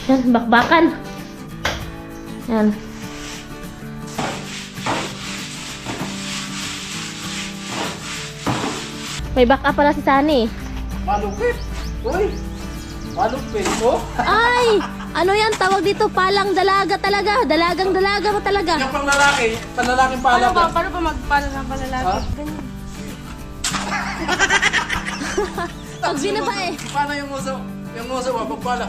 Yan, bakbakan. Yan. May backup pala si Sunny. Malupit. Uy. Malupit ko. Ay! Ano yan? Tawag dito, palang dalaga talaga. Dalagang dalaga mo talaga. Yung pang lalaki. Panlalaking pala. Paano ba magpala ng palalaki? Ha? Ganyan. Pag binaba eh. Paano yung muso? Yung muso, pagpala.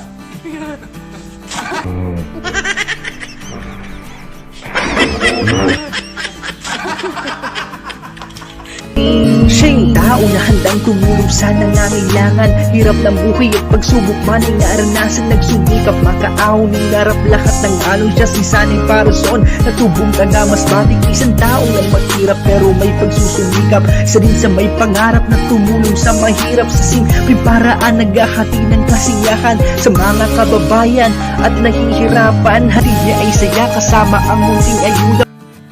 Siya'y tao na handang tumulong sa nangangailangan. Hirap ng buhay at pagsubok man ay naranasan. Nagsumikap makaahon, hinarap lahat ng alon. Siya si Sunny Parason, natubong taga Masbate. Isang tao lang maghirap pero may pagsusumikap. Isa din sa may pangarap na tumulong sa mahirap. Sa simpleng paraan naghahati ng kasiyahan sa mga kababayan at nahihirapan. Hati niya ay saya kasama ang munting ayuda.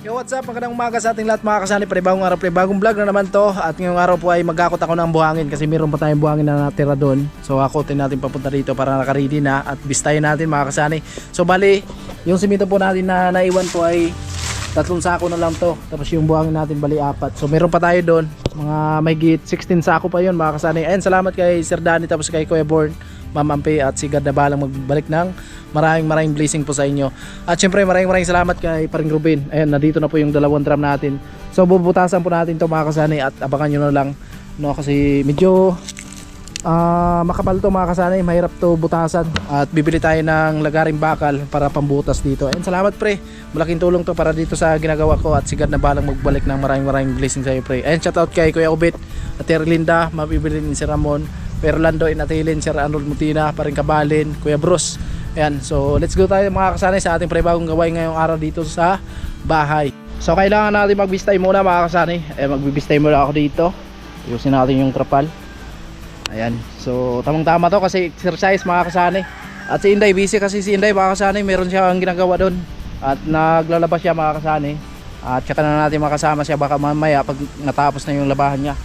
Yo, what's up? Magandang umaga sa ating lahat mga kasani. Panibagong araw, panibagong vlog na naman to. At ngayong araw po ay mag-akot ako ng buhangin kasi meron pa tayong buhangin na natira doon. So akotin natin papunta dito para nakaready na at bistayin natin mga kasani. So bali, yung simento po natin na naiwan po ay 3 sako na lang to. Tapos yung buhangin natin bali 4. So meron pa tayo doon. Mga mahigit 16 sako pa yun mga kasani. Ayun, salamat kay Sir Danny tapos kay Kuya Born, Ma'am Ampe at si God na balang magbalik ng maraming blessing po sa inyo. At syempre maraming salamat kay Paring Ruben. Ayan, nandito na po yung 2 drum natin. So bubutasan po natin to mga kasani at abangan nyo na lang, no, kasi medyo makapal to mga kasani, mahirap to butasan. At bibili tayo ng lagaring bakal para pambutas dito. Ayan, salamat pre, malaking tulong to para dito sa ginagawa ko. At si God na balang magbalik ng maraming blessing sa iyo pre. Ayan, shoutout kay Kuya Obet at Erlinda, mabibilin si Ramon, Perlando Inatilin, Sir Arnold Mutina, Paring Kabalin, Kuya Bruce. Ayan, so let's go tayo mga kasani sa ating panibagong gawain ngayong araw dito sa bahay. So kailangan natin magbistay muna mga kasani. Magbibistay muna ako dito. Ayusin natin yung trapal. Ayan, so tamang tama to kasi exercise mga kasani. At si Inday, busy kasi si Inday mga kasani, meron siyang ginagawa doon. At naglalabas siya mga kasani. At saka na natin makasama siya baka mamaya pag natapos na yung labahan niya,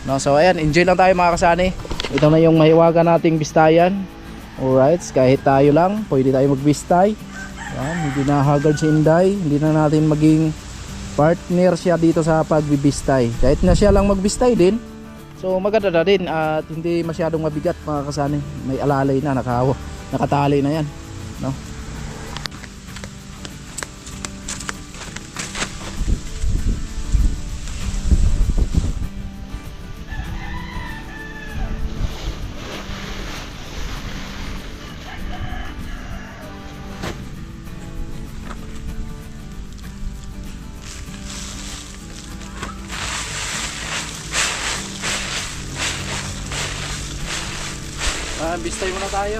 no? So ayan, enjoy lang tayo mga kasani. Ito na yung mahiwaga nating bistayan. Alright, kahit tayo lang pwede tayo magbistay. Yan, hindi na haggard si Inday. Hindi na natin maging partner siya dito sa pagbibistay. Kahit na siya lang magbistay din, so maganda na din at hindi masyadong mabigat mga kasani. May alalay na, nakatali na yan, no? Bistay muna tayo.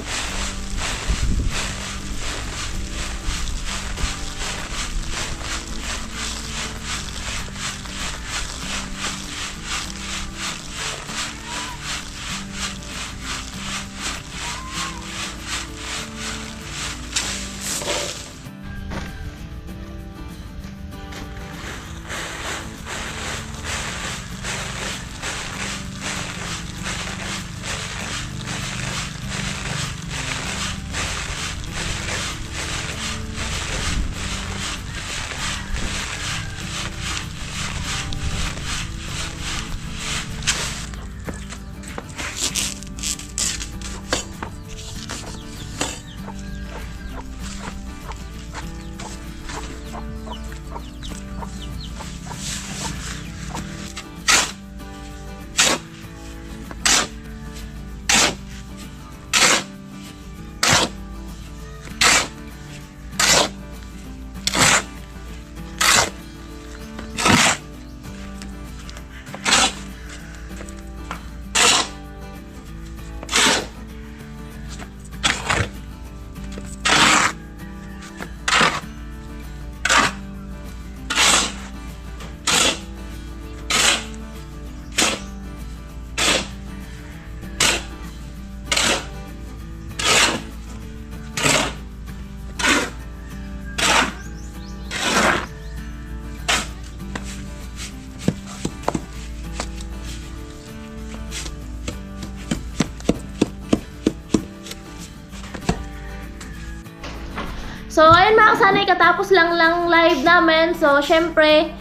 So, ayun mga kasanay, katapos lang live namin. So, syempre,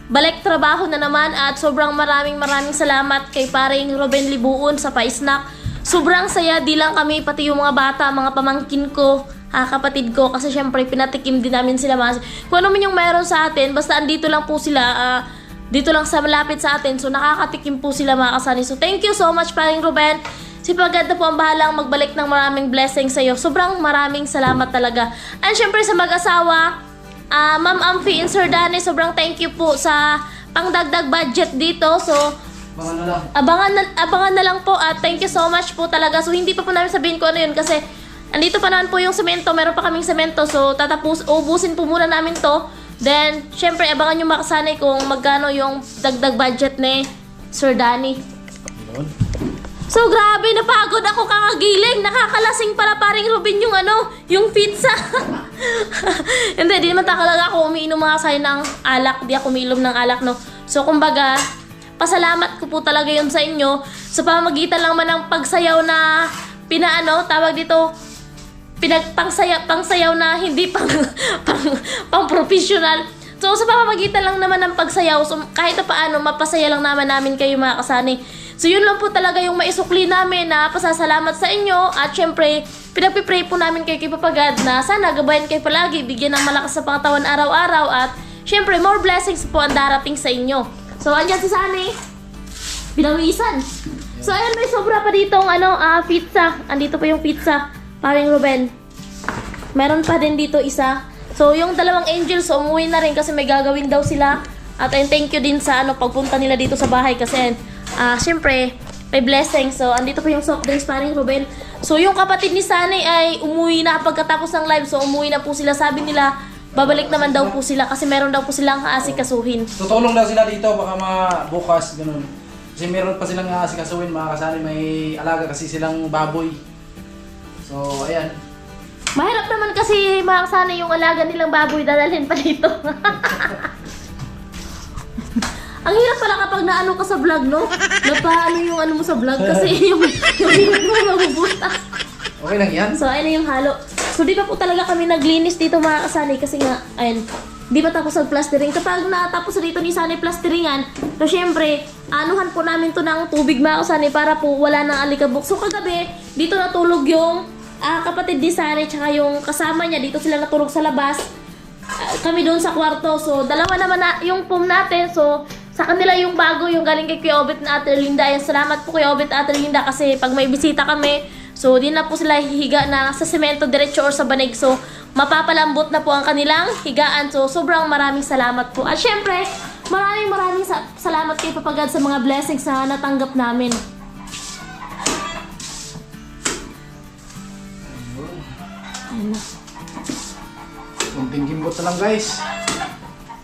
balik trabaho na naman at sobrang maraming salamat kay paring Ruben Libuon sa pa-snack. Sobrang saya, di lang kami, pati yung mga bata, mga pamangkin ko, kapatid ko, kasi syempre pinatikim din namin sila. Kung ano man yung meron sa atin, basta andito lang po sila, dito lang sa malapit sa atin, so nakakatikim po sila mga kasanay. So, thank you so much paring Ruben. Si Pagad na po ang bahalang magbalik ng maraming blessings sa iyo. Sobrang maraming salamat talaga. And syempre sa mag-asawa, Ma'am Amphi and Sir Danny, sobrang thank you po sa pangdagdag budget dito. So, abangan na lang po at thank you so much po talaga. So, hindi pa po namin sabihin ko ano yun kasi andito pa naman po yung semento. Meron pa kaming semento. So, ubusin po muna namin to. Then, syempre, abangan yung makasanay kung magkano yung dagdag budget ni Sir Danny. So, grabe, napagod ako kakagiling. Nakakalasing pala paring Ruben yung pizza. Hindi, di naman talaga ako umiinom mga kasay ng alak. Di ako umiinom ng alak, no. So, kumbaga, pasalamat ko po talaga yun sa inyo. Sa pamamagitan lang man ng pagsayaw na tawag dito, pangsayaw na hindi pang professional. So, sa pamamagitan lang naman ng pagsayaw, so, kahit na paano, mapasaya lang naman namin kayo mga kasani. So, yun lang po talaga yung maisukli namin na pasasalamat sa inyo. At syempre, pinagpipray po namin kayo kay Papagad na sana gabayan kayo palagi, bigyan ng malakas sa pangatawan araw-araw. At syempre, more blessings po ang darating sa inyo. So, andyan si Sunny. Binawisan. So, ayun, may sobra pa ditong pizza. Andito pa yung pizza. Paring Ruben. Meron pa din dito isa. So, yung dalawang angels, umuwi na rin kasi may gagawin daw sila. At ayun, thank you din sa pagpunta nila dito sa bahay kasi syempre, may blessing. So, andito pa yung soft drinks, paring Ruben. So, yung kapatid ni Sunny ay umuwi na pagkatapos ng live. So, umuwi na po sila. Sabi nila, babalik naman daw po sila kasi meron daw po silang aasikasuhin. Tutulong daw sila dito, baka bukas, ganun. Kasi meron pa silang aasikasuhin, mga kasali. May alaga kasi silang baboy. So, ayan. Mahirap naman kasi mga kasana yung alaga nilang baboy, dadalhin pa dito. Ang hirap pala kapag naano ka sa vlog, no? Napaano yung mo sa vlog kasi yung hirap mo mabubutas. Okay lang yan. So, ayun na yung halo. So, di pa po talaga kami naglinis dito mga kasani kasi nga, ayun, di pa tapos ang plastering. Kapag natapos dito ni Sunny plasteringan, so syempre, anuhan po namin to ng tubig mga kasani para po wala nang alikabok. So, kagabi, dito natulog yung kapatid ni Sunny tsaka yung kasama niya. Dito sila natulog sa labas. Kami doon sa kwarto. So, dalawa naman na yung pum natin. So, sa kanila yung bago, yung galing kay Kuya Obet na Ate Linda. Ayan, salamat po Kuya Obet Ate Linda kasi pag may bisita kami, so di na po sila hihiga na sa semento diretso or sa banig. So mapapalambot na po ang kanilang higaan. So sobrang maraming salamat po. At syempre, maraming salamat kay Papagad sa mga blessings na natanggap namin. Ayun na. Kunting gimbot na lang guys.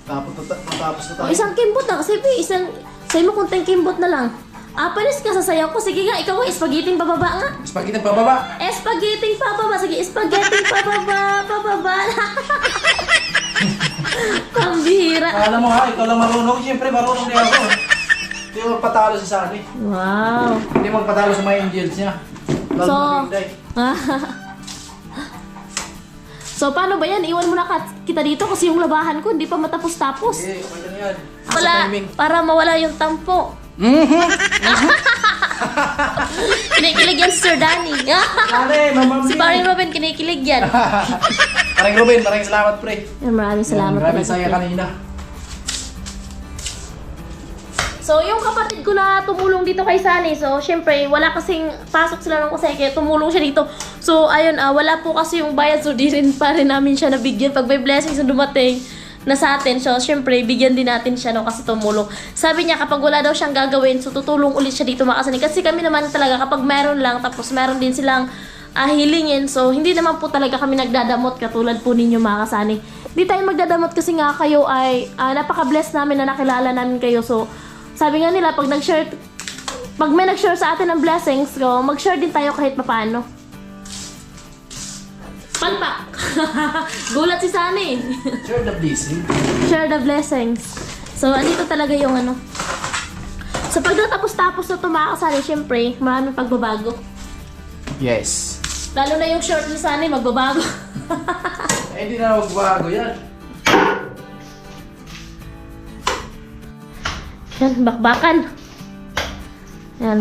Tapos na tayo. Isang kimbot na kasi sa'yo mo kunting kimbot na lang. Panis ka sa sayaw ko. Sige nga, ikaw ay spaghetti pababa nga. Spaghetti pababa. Spaghetti pababa. Sige, spaghetti pababa. Pambihira. Alam mo ha, ikaw lang marunong. Siyempre marunong din ako. Hindi mo magpatalo si Sunny. Wow. Hindi mo magpatalo sa mga angels niya. So, paano ba yan? Iwan mo na kita dito kasi yung labahan ko hindi pa matapos-tapos. Okay lang yan. Para mawala yung tampo. Kinikilig yan si Sir Danny. Si paring Ruben kinikilig yan. Paring Ruben, maraming salamat pre. Maraming salamat. Maraming saya kanina. So, yung kapatid ko na tumulong dito kay Sunny, so, syempre, wala kasing pasok sila ng kusay, kaya tumulong siya dito. So, ayun, wala po kasi yung bayad, so di rin pa rin namin siya nabigyan. Pag may blessings na dumating na sa atin, so, syempre, bigyan din natin siya, no, kasi tumulong. Sabi niya, kapag wala daw siyang gagawin, so, tutulong ulit siya dito mga kasani. Kasi kami naman talaga, kapag meron lang, tapos meron din silang hilingin, so, hindi naman po talaga kami nagdadamot, katulad po ninyo mga kasani. Hindi tayo magdadamot kasi nga kayo ay napaka-bless namin na nakilala namin kayo, so, sabi nga nila, pag may nag-share sa atin ng blessings, so mag-share din tayo kahit papaano. Palpak! Gulat si Sunny. Share the blessing. Share the blessings. So, andito talaga yung So, pag natapos-tapos na ito mga kasali, syempre, maraming pagbabago. Yes. Lalo na yung short ni Sunny, magbabago. Eh, hindi na magbago yan. Yan, bakbakan. Yan.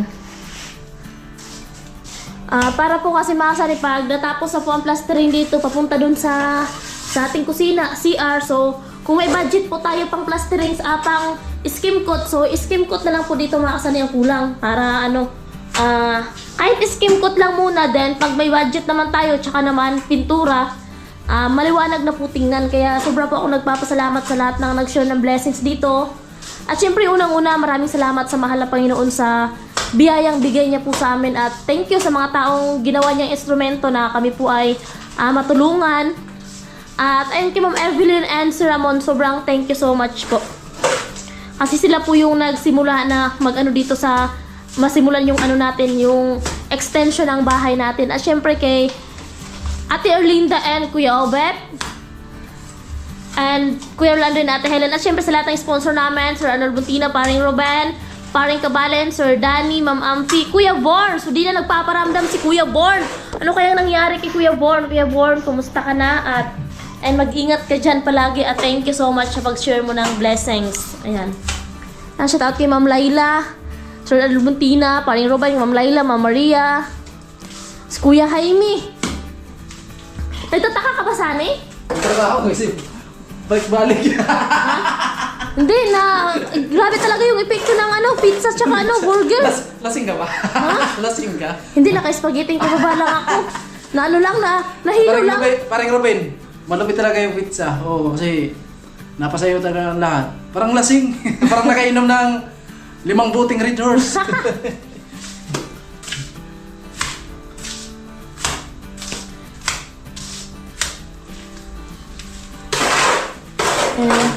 Para po kasi mga Sunny, pag natapos na po ang plastering dito, papunta dun sa ating kusina, CR. So, kung may budget po tayo pang plastering sa pang skim coat, so skim coat na lang po dito mga Sunny ang kulang. Para ano, kahit skim coat lang muna, then pag may budget naman tayo, tsaka naman pintura, maliwanag na po tingnan. Kaya sobra po ako nagpapasalamat sa lahat ng nag-share ng blessings dito. At syempre unang-una, maraming salamat sa mahal na Panginoon sa biyayang bigay niya po sa amin. At thank you sa mga taong ginawa niyang instrumento na kami po ay matulungan. At ayun kay Ma'am Evelyn and Sir Ramon, sobrang thank you so much po. Kasi sila po yung nagsimula na mag-ano dito sa masimulan yung ano natin, yung extension ng bahay natin. At syempre kay Ate Erlinda and Kuya Obet and Kuya Orlando and Ate Helen. At syempre sa lahat ng sponsor namin, Sir Arnold Buntina, Paring Ruben, Paring Kabalen, Sir Danny, Ma'am Amphi, Kuya Born. So di na nagpaparamdam si Kuya Born. Ano kayang nangyari kay Kuya Born? Kuya Born, kumusta ka na? And mag-ingat ka dyan palagi. At thank you so much sa pag-share mo ng blessings. Ayan. Shout out kay Ma'am Laila, Sir Arnold Buntina, Paring Ruben, Ma'am Laila, Ma'am Maria, si Kuya Jaime. Nagtataka ka ba, Sunny? Trabaho kasi balik-balik. Hindi na, grabe talaga yung epekto ng ano, pizza tsaka ano, burger. Lasing ka ba? Lasing ka? Hindi, naka-spaghetti ko ba lang ako. Na ano lang, nahilo lang. Parang Robin, malupit talaga yung pizza. Oo, kasi napasayo talaga ang lahat. Parang lasing. Parang nakainom ng 5 buting Red Horse.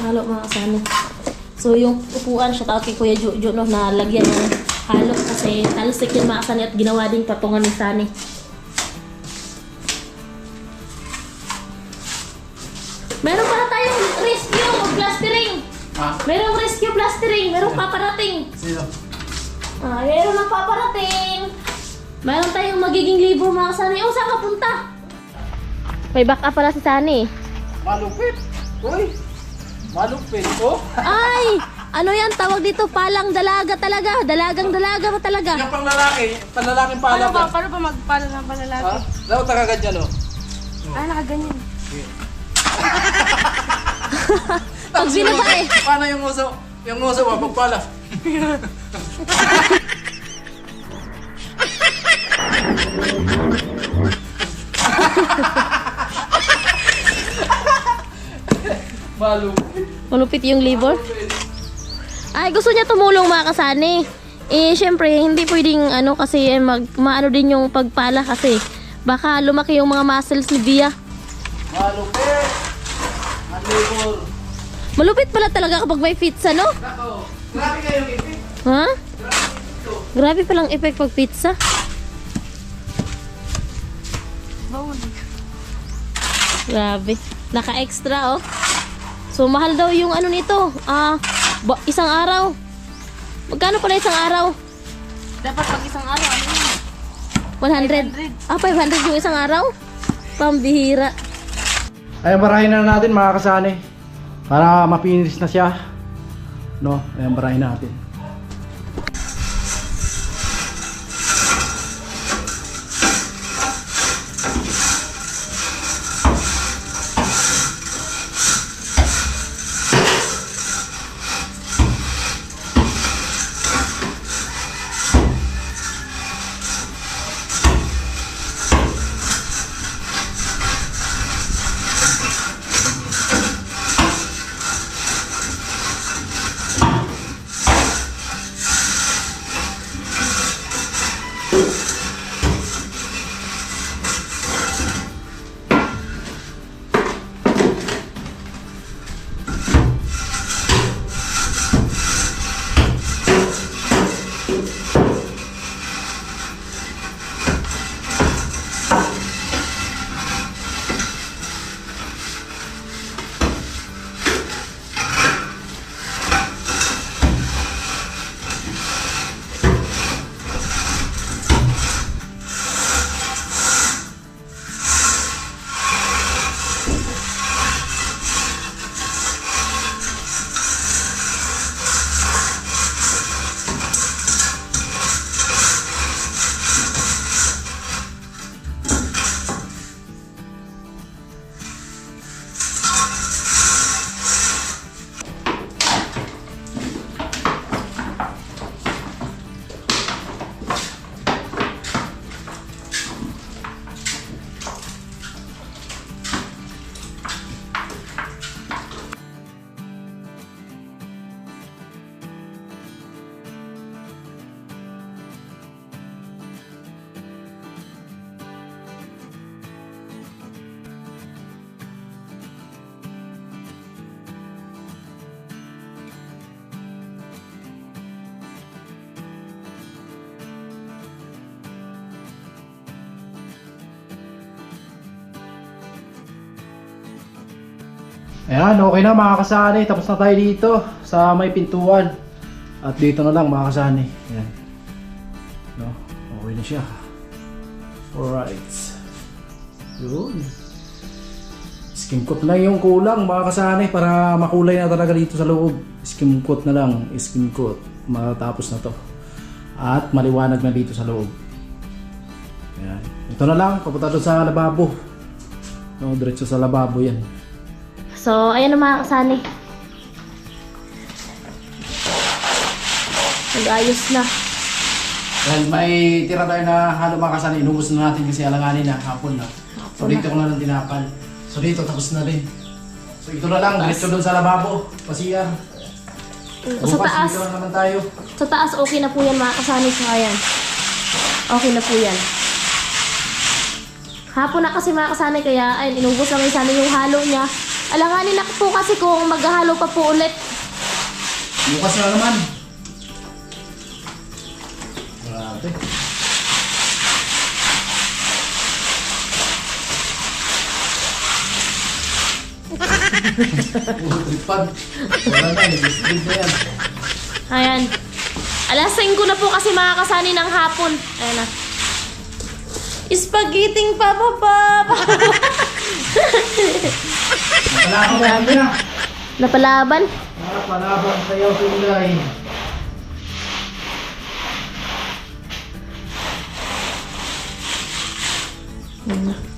Halo mga kasama. So yung upuan, shout out kay Kuya Jojo, no, na lagyan ng halo kasi talsik yun mga kasama at ginawa din patungan ni Sunny. Meron pala tayong rescue of plastering. Merong rescue plastering, merong paparating. Sino? Meron ng paparating. Meron tayong magiging libo mga Sunny. Oh, saan ka punta? May backup pala si Sunny. Malupit. Uy. Malupit. Oh. Ay! Ano yan? Tawag dito, palang dalaga talaga. Dalagang dalaga mo talaga. Yung pang lalaki, panlalaking pala. Paano ba magpala ng palalaki? Daw tagagad dyan, oh. Nakaganyan. Pag binaba eh. Paano yung uso? Yung uso, mapagpala. Malupit. Malupit yung liver. Ay, gusto niya tumulong mga kasani. Eh, syempre, hindi pwedeng ano kasi maano din yung pagpala kasi baka lumaki yung mga muscles ni Bia. Malupit. Ang libor. Malupit pala talaga kapag may pizza, no? Nako, grabe kayong ipit. Ha? Grabe ito. Grabe palang effect pag pizza. Grabe. Naka-extra, oh. So, mahal daw yung ano nito. Isang araw. Magkano pala isang araw? Dapat pag isang araw, ano yun? 100. 500 yung isang araw? Pambihira. Ayan, barahin na natin mga kasani. Para mapinis na siya. No, ayan, barahin natin. Ayan, okay na mga kasani. Tapos na tayo dito sa may pintuan. At dito na lang mga kasani. Ayan. No, okay na siya. Alright. Yun. Skim coat lang yung kulang mga kasani para makulay na talaga dito sa loob. Skim coat na lang. Skim coat. Matapos na to. At maliwanag na dito sa loob. Ayan. Ito na lang. Papunta doon sa lababo. No, diretso sa lababo yan. So, ayan na mga kasani. Nag-ayos na. Dahil may tira tayo na halo mga kasani, inubos na natin kasi alanganin na, hapon na. So dito ko na lang tinapal. So dito tapos na rin. So ito na lang, diretso doon sa lababo, pasiyar. Sa taas. Dito na naman tayo. Sa taas, okay na po yan mga kasani. So, ayan. Okay na po yan. Hapon na kasi mga kasani, kaya ayun, inubos lang sana yung halo niya. Alanganin na po kasi kung maghahalo pa po ulit. Bukas na naman. Grabe. Puro tripad. Wala na, nag-strip na yan. Ayan. Alas 5 na po kasi mga kasani ng hapon. Ayan na. Spaghetti pababa. Napalaban na yan. Napalaban. Napalaban sayaw tulay.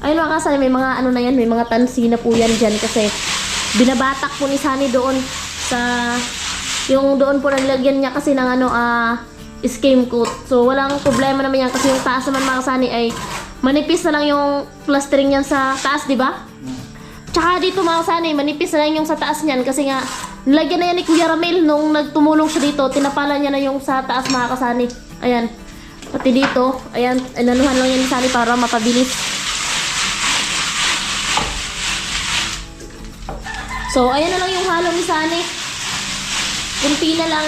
Ayun mga kasani, may mga ano na yan, may mga tansi na po yan dyan kasi binabatak po ni Sunny doon sa yung doon po naglagyan niya kasi ng ano skim coat. So walang problema naman yan kasi yung taas naman mga kasani ay manipis na lang yung plastering niyan sa taas, di ba? Tsaka dito mga kasani, manipis na lang yung sa taas niyan kasi nga nilagyan na yan ni Kuya Ramil nung nagtumulong siya dito, tinapalan niya na yung sa taas mga kasani. Ayan. Pati dito, ayan, inanuhan lang yan ni Sunny para mapabilis. So, ayan na lang yung halo ni Sunny. Kunti na lang.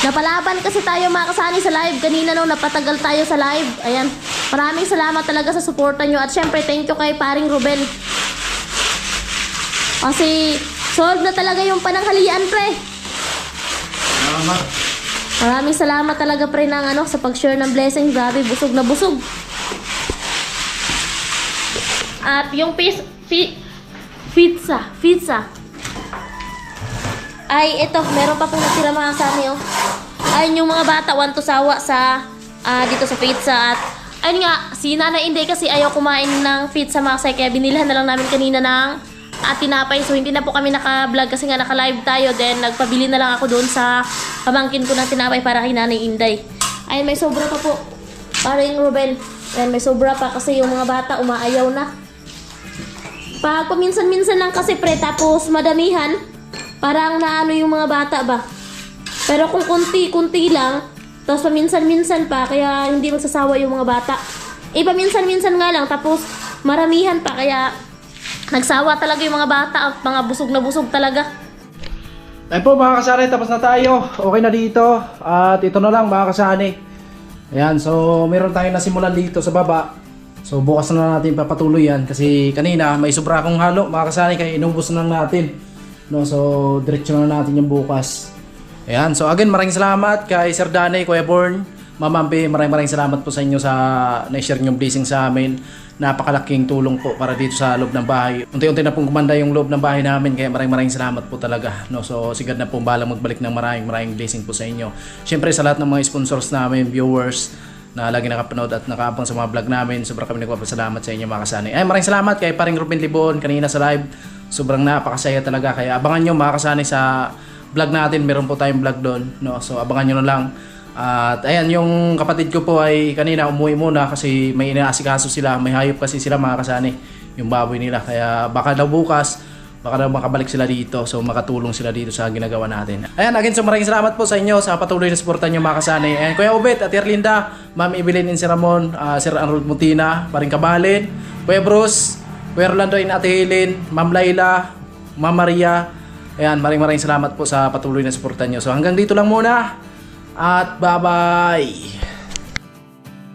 Napalaban kasi tayo mga kasani sa live. Kanina nung napatagal tayo sa live. Ayan. Maraming salamat talaga sa suporta nyo. At syempre, thank you kay paring Ruben. Kasi, solve na talaga yung pananghalian, pre. Salamat. Maraming salamat talaga pre ng ano sa pag-share ng blessing. Grabe, busog na busog. At yung pizza. Ay, ito, meron pa pong natira mga kasani, oh. Ayun yung mga bata, want to sawa sa dito sa pizza. At ayun nga, si Nanay Inday kasi ayaw kumain ng pizza mga kasay, kaya binilhan na lang namin kanina ng tinapay. So hindi na po kami naka-vlog kasi nga naka-live tayo. Then nagpabili na lang ako doon sa pamangkin ko ng tinapay para kay Nanay Inday. Ayun, may sobra pa po. Paring Ruben. Ayun, may sobra pa kasi yung mga bata umaayaw na. Pag paminsan-minsan lang kasi pre, tapos madamihan, parang naano yung mga bata ba. Pero kung kunti-kunti lang, tapos paminsan-minsan pa, kaya hindi magsasawa yung mga bata. Paminsan-minsan nga lang, tapos maramihan pa, kaya nagsawa talaga yung mga bata at mga busog na busog talaga. Ayun po mga kasani, tapos na tayo. Okay na dito. At ito na lang mga kasani. Ayan, so meron tayong nasimulan dito sa baba. So bukas na natin papatuloy yan kasi kanina may sobra akong halo mga kasani kaya inubos na natin. No, so diretso na natin yung bukas. Ayan, so again maraming salamat kay Sir Danny, Kuya Born, Ma'am Ambe, maraming salamat po sa inyo sa na-share nyong blessing sa amin. Napakalaking tulong po para dito sa loob ng bahay. Unti-unti na pong gumanda yung loob ng bahay namin kaya maraming salamat po talaga. No, so sigad na po balang magbalik ng maraming blessing po sa inyo. Syempre sa lahat ng mga sponsors namin, viewers na lagi nakapanood at nakaabang sa mga vlog namin, sobrang kami nagpapasalamat sa inyo mga kasani. Ay, maraming salamat kay paring Ruben Libon kanina sa live. Sobrang napakasaya talaga kaya abangan nyo mga kasani sa vlog natin. Meron po tayong vlog doon, no? So abangan nyo na lang. At ayan, yung kapatid ko po ay kanina umuwi muna kasi may inaasikaso sila, may hayop kasi sila mga kasani, yung baboy nila. Kaya baka daw bukas, baka daw makabalik sila dito, so makatulong sila dito sa ginagawa natin. Ayan, again, so maraming salamat po sa inyo sa patuloy na suporta nyo mga kasani. Ayan, Kuya Obet at Erlinda, Ma'am Evelyn and Sir Ramon, Sir Arnold Mutina, Paring Kabalin, Kuya Bruce, Kuya Rolando and Ate Helen, Ma'am Laila, Ma'am Maria. Ayan, maraming salamat po sa patuloy na suporta nyo. So hanggang dito lang muna at bye-bye!